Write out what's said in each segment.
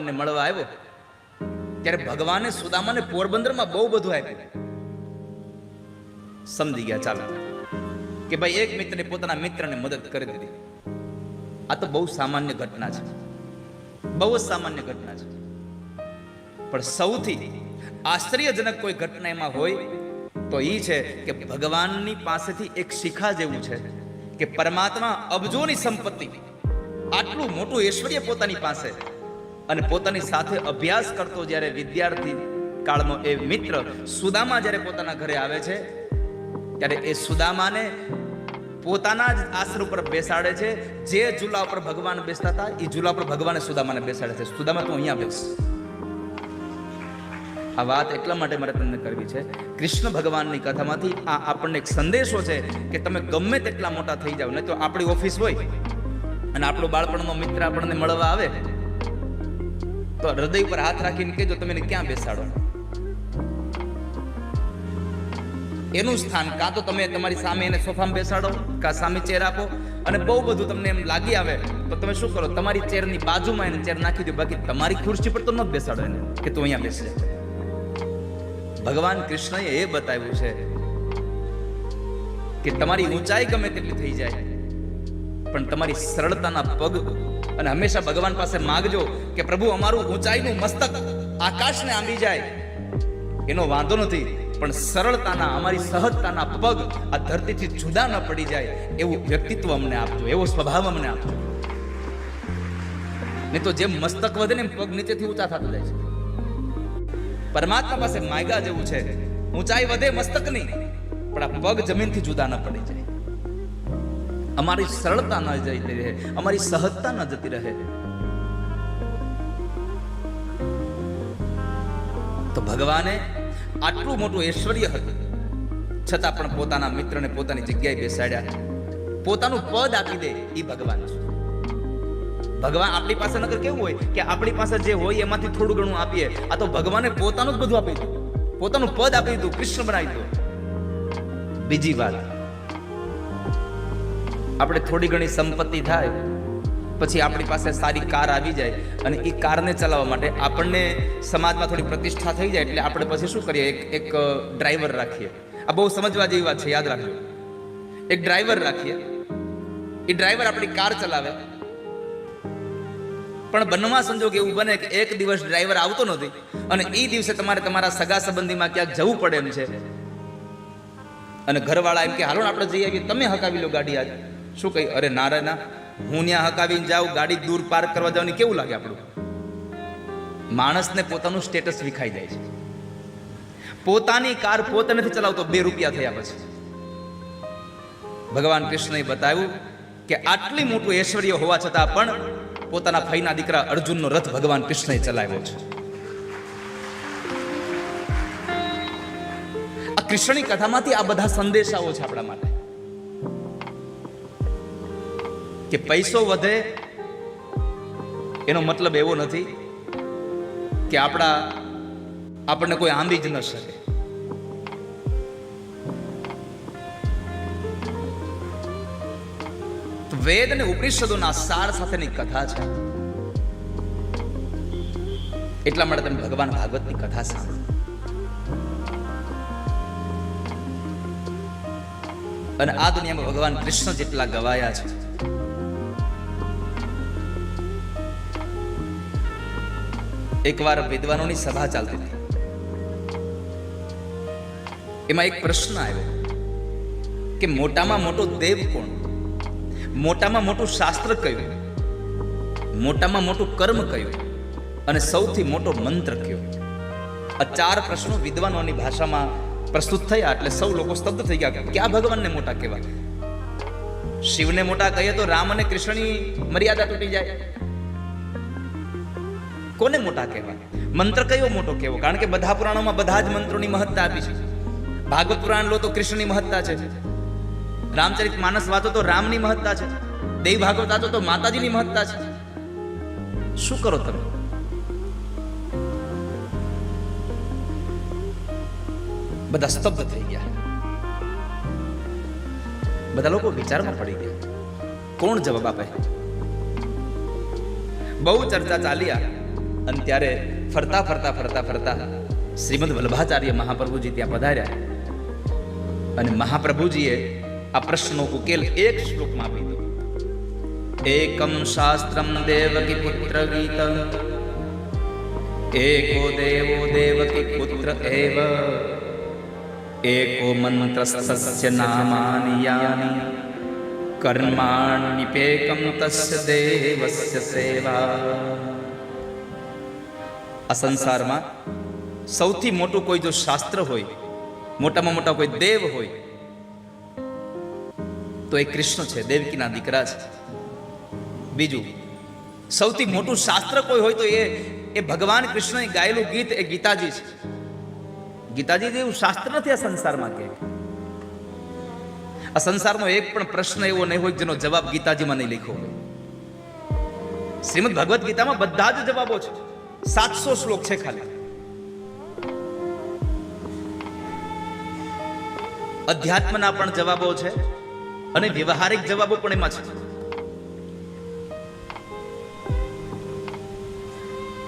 ને મળવા આવ્યો ત્યારે ભગવાને સુદામાને પોરબંદરમાં બહુ બધું આપ્યું. સમજી ગયા ચાલો કે ભાઈ એક મિત્રને પોતાના મિત્રને મદદ કરી દીધી. આ તો બહુ સામાન્ય ઘટના છે, બહુ જ સામાન્ય ઘટના છે. પણ સૌથી આશ્ચર્યજનક કોઈ ઘટના એમાં હોય તો એ છે કે ભગવાનની પાસેથી એક શિખા જેવું છે કે પરમાત્મા અબજોની સંપત્તિ, આટલું મોટું ઐશ્વર્ય પોતાની પાસે, અને પોતાની સાથે અભ્યાસ કરતો જ્યારે વિદ્યાર્થી કાળનો એ મિત્ર સુદામા જ્યારે પોતાના ઘરે આવે છે ત્યારે એ સુદામાને પોતાના જ આશ્રમ ઉપર બેસાડે છે. જે ઝૂલા ઉપર ભગવાન બેસતા હતા એ ઝૂલા ઉપર ભગવાને સુદામાને બેસાડે છે. સુદામા તું અહીંયા બેસ. આ વાત એટલા માટે મારે તમને કરવી છે, કૃષ્ણ ભગવાનની કથામાંથી આ આપણને એક સંદેશો છે કે તમે ગમે તેટલા મોટા થઈ જાવ, નહીં તો આપણી ઓફિસ હોય અને આપણો બાળપણનો મિત્ર આપણને મળવા આવે તો હૃદય પર હાથ રાખીને કહેજો તમે એને ક્યાં બેસાડો. એનું સ્થાન કાં તો તમે તમારી સામે એને સોફામાં બેસાડો, કાં સામે ચેર આપો, અને બહુ બધું તમને એમ લાગી આવે તો તમે શું કરો, તમારી ચેરની બાજુમાં એને ચેર નાખી દો. બાકી તમારી ખુરશી પર તો ન બેસાડો એને કે તું અહીંયા બેસે. ભગવાન કૃષ્ણએ એ બતાવ્યું છે કે તમારી ઊંચાઈ ગમે તેટલી થઈ જાય પણ તમારી સરળતાના પગ, અને હંમેશા ભગવાન પાસે માગજો કે પ્રભુ અમારું ઊંચાઈનું મસ્તક આકાશને આંબી જાય એનો વાંધો નથી, પણ સરળતાના, અમારી સહજતાના પગ આ ધરતીથી જુદા ન પડી જાય એવું વ્યક્તિત્વ અમને આપજો, એવો સ્વભાવ અમને આપજો. નહીં તો જેમ મસ્તક વધે ને પગ નીચેથી ઊંચા થતા જાય છે. પરમાત્મા પાસે માગ્યા જેવું છે, ઊંચાઈ વધે મસ્તક નહીં પણ આ પગ જમીનથી જુદા ન પડી જાય, અમારી સરળતા ન જતી રહે, અમારી સહજતા ન જતી રહે. તો ભગવાને આટલું મોટું ઐશ્વર્ય હતું છતાં પણ પોતાના મિત્રને પોતાની જગ્યાએ બેસાડ્યા, પોતાનું પદ આપી દે એ ભગવાન છે. ભગવાન આપણી પાસે નકર કેવું હોય કે આપણી પાસે જે હોય એમાંથી થોડું ઘણું આપીએ, આ તો ભગવાને પોતાનું જ બધું આપી દીધું, પોતાનું પદ આપી દીધું, કૃષ્ણ બનાવી દીધું. બીજી વાત, આપણે થોડી ઘણી સંપત્તિ થાય પછી આપણી પાસે સારી કાર આવી જાય અને એ કારને ચલાવવા માટે આપણને સમાજમાં થોડી પ્રતિષ્ઠા થઈ જાય એટલે આપણે પછી શું કરીએ, એક ડ્રાઈવર રાખીએ. આ બહુ સમજવા જેવી વાત છે, યાદ રાખજો. એક ડ્રાઈવર રાખીએ, એ ડ્રાઈવર આપણી કાર ચલાવે, પણ બનવા સંજોગ એવું બને કે એક દિવસ ડ્રાઈવર આવતો નથી અને એ દિવસે તમારે તમારા સગા સંબંધીમાં ક્યાંક જવું પડે એમ છે અને ઘરવાળા એમ કે હાલો આપણે જઈ આવીએ, તમે હકાવી લો ગાડી આજે. શું કહી, અરે ના રે ના, હું ત્યાં હકાવીને જાઉં, ગાડી દૂર પાર્ક કરવા જવાની કેવું લાગે આપણું. માણસને પોતાનું સ્ટેટસ વિખાઈ જાય છે. પોતાની કાર પોતે નથી ચલાવતો 2 રૂપિયા થયા પછી. ભગવાન કૃષ્ણએ બતાવ્યું કે આટલી મોટું ઐશ્વર્ય હોવા છતાં પણ પોતાના ફઈના દીકરા અર્જુનનો રથ ભગવાન કૃષ્ણએ ચલાવ્યો છે. આ કૃષ્ણની કથામાંથી આ બધા સંદેશાઓ છે આપણા માટે કે પૈસો વધે એનો મતલબ એવો નથી કે આપણને કોઈ આંબી જ ન શકે. વેદ અને ઉપનિષદોના સાર સાથેની કથા છે, એટલા માટે તમે ભગવાન ભાગવતની કથા સાંભળો. અને આ દુનિયામાં ભગવાન કૃષ્ણ જેટલા ગવાયા છે, એકવાર વિદ્વાનોની સભા ચાલતી હતી. એમાં એક પ્રશ્ન આવ્યો કે મોટામાં મોટો દેવ કોણ, મોટામાં મોટું શાસ્ત્ર કયું, મોટામાં મોટું કર્મ કયું અને સૌથી મોટો મંત્ર કયો. આ 4 પ્રશ્નો વિદ્વાનોની ભાષામાં પ્રસ્તુત થયા એટલે સૌ લોકો સ્તબ્ધ થઈ ગયા. ક્યાં ભગવાનને મોટા કહેવાય? શિવને મોટા કહીએ તો રામ અને કૃષ્ણની મર્યાદા તૂટી જાય. કોને મોટા કહેવાય? મંત્ર કયો મોટો કહેવો? કારણ કે બધા પુરાણોમાં બધા જ મંત્રોની મહત્તા આપી છે. ભાગવત પુરાણ લો તો કૃષ્ણની મહત્તા છે, રામચરિત માનસ વાંચો તો રામની મહત્તા છે, દેવ ભાગવત વાંચો તો માતાજીની મહત્તા છે. શું કરો તમે? બધા સ્તબ્ધ થઈ ગયા, બધા લોકો વિચારમાં પડી ગયા. કોણ જવાબ આપે? બહુ ચર્ચા ચાલ્યા અને ત્યારે ફરતા ફરતા ફરતા ફરતા શ્રીમદ વલ્લભાચાર્ય મહાપ્રભુજી ત્યાં પધાર્યા અને મહાપ્રભુજીએ આ પ્રશ્નનો ઉકેલ એક શ્લોકમાં આપી દીધો. એકમ શાસ્ત્રમ દેવકી પુત્ર ગીત, એકો દેવો દેવકી પુત્ર એવ, એકો મંત્રસ્તસ્ય નામાનિ યાનિ, કર્માણ્યપેકમ તસ્ય દેવસ્ય સેવા. આ સંસારમાં સૌથી મોટું કોઈ જો શાસ્ત્ર હોય, મોટામાં મોટા કોઈ દેવ હોય તો એ કૃષ્ણ છે, દેવકીના દીકરા છે. બીજું સૌથી મોટું શાસ્ત્ર કોઈ હોય તો એ ભગવાન કૃષ્ણએ ગાયેલું ગીત એ ગીતાજી છે. ગીતાજી જેવું શાસ્ત્ર નથી આ સંસારમાં. કે આ સંસારનો એક પણ પ્રશ્ન એવો નહીં હોય જેનો જવાબ ગીતાજીમાં નહીં લખ્યો હોય. શ્રીમદ ભગવદ્ ગીતામાં બધા જ જવાબો છે. 700 શ્લોક છે ખાલી. અધ્યાત્મના પણ જવાબો છે અને વ્યવહારિક જવાબો પણ એમાં છે.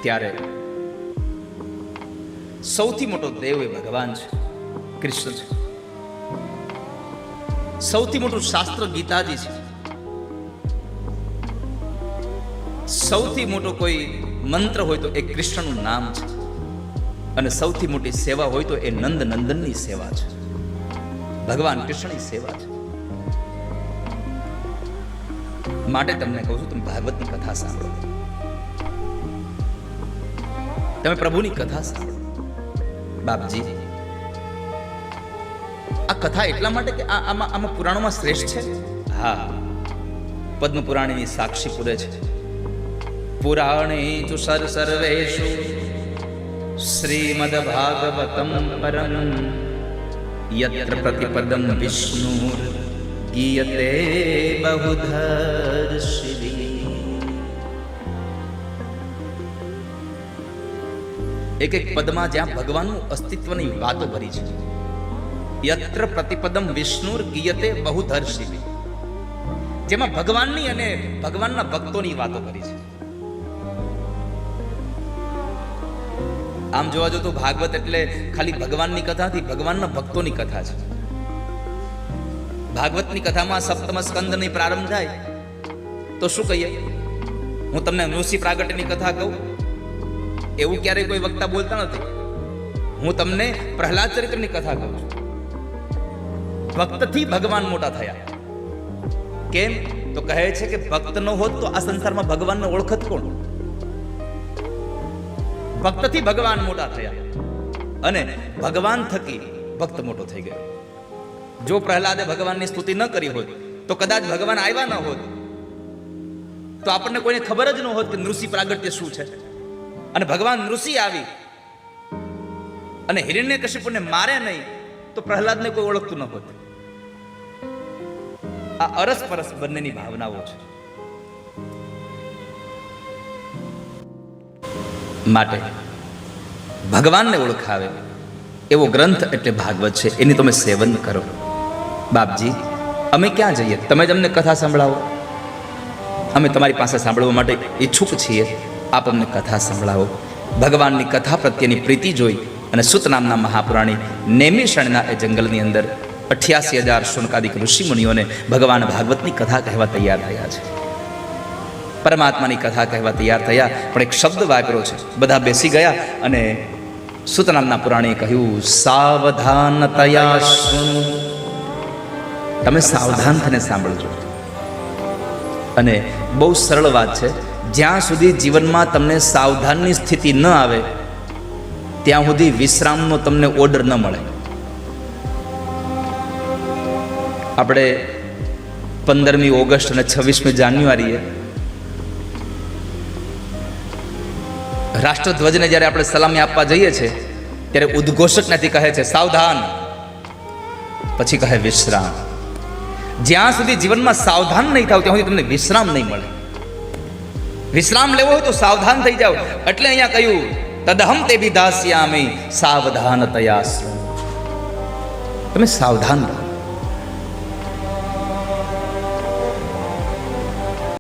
ત્યારે સૌથી મોટો દેવ એ ભગવાન છે, કૃષ્ણ છે. સૌથી મોટું શાસ્ત્ર ગીતાજી છે. સૌથી મોટો કોઈ મંત્ર હોય તો એ કૃષ્ણનું નામ છે. અને સૌથી મોટી સેવા હોય તો એ નંદ નંદનની સેવા છે, ભગવાન કૃષ્ણની સેવા છે. માટે તમને કહું છું, તમે ભાગવતની કથા સાંભળો, તમે પ્રભુની કથા સાંભળો. બાપજી, આ કથા એટલા માટે કે આમાં પુરાણોમાં શ્રેષ્ઠ છે. હા, પદ્મ પુરાણની સાક્ષી પૂરે છે. પુરાણેષુ સર્વેષુ શ્રીમદ ભાગવતમ પરમ, યત્ર પ્રતિપદમ વિષ્ણુર ગીયતે બહુધર્ષિભિ. એક એક પદમાં જ્યાં ભગવાનનું અસ્તિત્વની વાતો ભરી છે. યત્ર પ્રતિપદમ વિષ્ણુર ગીયતે બહુધર્ષિભિ, જેમાં ભગવાનની અને ભગવાનના ભક્તોની વાતો કરી છે. આમ જોવા જો તો ભાગવત એટલે ખાલી ભગવાનની કથા નથી, ભગવાનના ભક્તોની કથા છે. ભાગવતની કથામાં સપ્તમ સ્કંદની પ્રારંભ થાય તો શું કહીએ? હું તમને નૃસિંહ પ્રાગટ્યની કથા કહું, એવું ક્યારેય કોઈ વક્તા બોલતા નથી. હું તમને પ્રહલાદ ચરિત્રની કથા કહું છું. ભક્તથી ભગવાન મોટા થયા. કેમ? તો કહે છે કે ભક્ત ન હોત તો આ સંસારમાં ભગવાનને ઓળખત કોણ? ભક્તથી ભગવાન મોટા થયા અને ભગવાન થકી ભક્ત મોટો થઈ ગયો. જો પ્રહલાદે ભગવાનની સ્તુતિ ન કરી હોત તો કદાચ ભગવાન આવ્યા ન હોત, તો આપણને કોઈને ખબર જ ન હોત કે નૃસિંહ પ્રાગટ્ય શું છે. અને ભગવાન નૃસિંહ આવી અને હિરણ્યકશિપુને મારે નહીં તો પ્રહલાદને કોઈ ઓળખતું ન હોત. આ અરસપરસ બંનેની ભાવનાઓ છે. માટે ભગવાનને ઓળખાવે એવો ગ્રંથ એટલે ભાગવત છે. એની તમે સેવન કરો. બાપજી, અમે ક્યાં જઈએ? તમે જ અમને કથા સંભળાવો. અમે તમારી પાસે સાંભળવા માટે ઈચ્છુક છીએ. આપ અમને કથા સંભળાવો. ભગવાનની કથા પ્રત્યેની પ્રીતિ જોઈ અને સુત નામના મહાપુરાણી નેમિષણના એ જંગલની અંદર 88,000 શુનકાદિક ઋષિ મુનિઓને ભગવાન ભાગવતની કથા કહેવા તૈયાર થયા છે. પરમાત્માની કથા કહેવા તૈયાર થયા, પણ એક શબ્દ વાપર્યો છે. બધા બેસી ગયા અને સુત નામના પુરાણીએ કહ્યું, સાવધાનતયા શૃણુ. તમે સાવધાન થઈને સાંભળજો. અને બહુ સરળ વાત છે. જ્યાં સુધી જીવનમાં તમને સાવધાનની સ્થિતિ ન આવે ત્યાં સુધી વિશ્રામનો તમને ઓર્ડર ન મળે. આપણે 15મી ઓગસ્ટ અને 26મી જાન્યુઆરીએ રાષ્ટ્રધ્વજને જ્યારે આપણે સલામી આપવા જઈએ છીએ ત્યારે ઉદ્ઘોષક નથી કહે છે સાવધાન, પછી કહે વિશ્રામ. જ્યાં સુધી જીવનમાં સાવધાન નહીં થાવ ત્યાં સુધી તમને વિશ્રામ નહીં મળે. વિશ્રામ લેવો હોય તો સાવધાન થઈ જાઓ. એટલે અહીંયા કહ્યું, તદહમ તે વિદાસ્યામિ સાવધાનતયા. તમે સાવધાન રહો.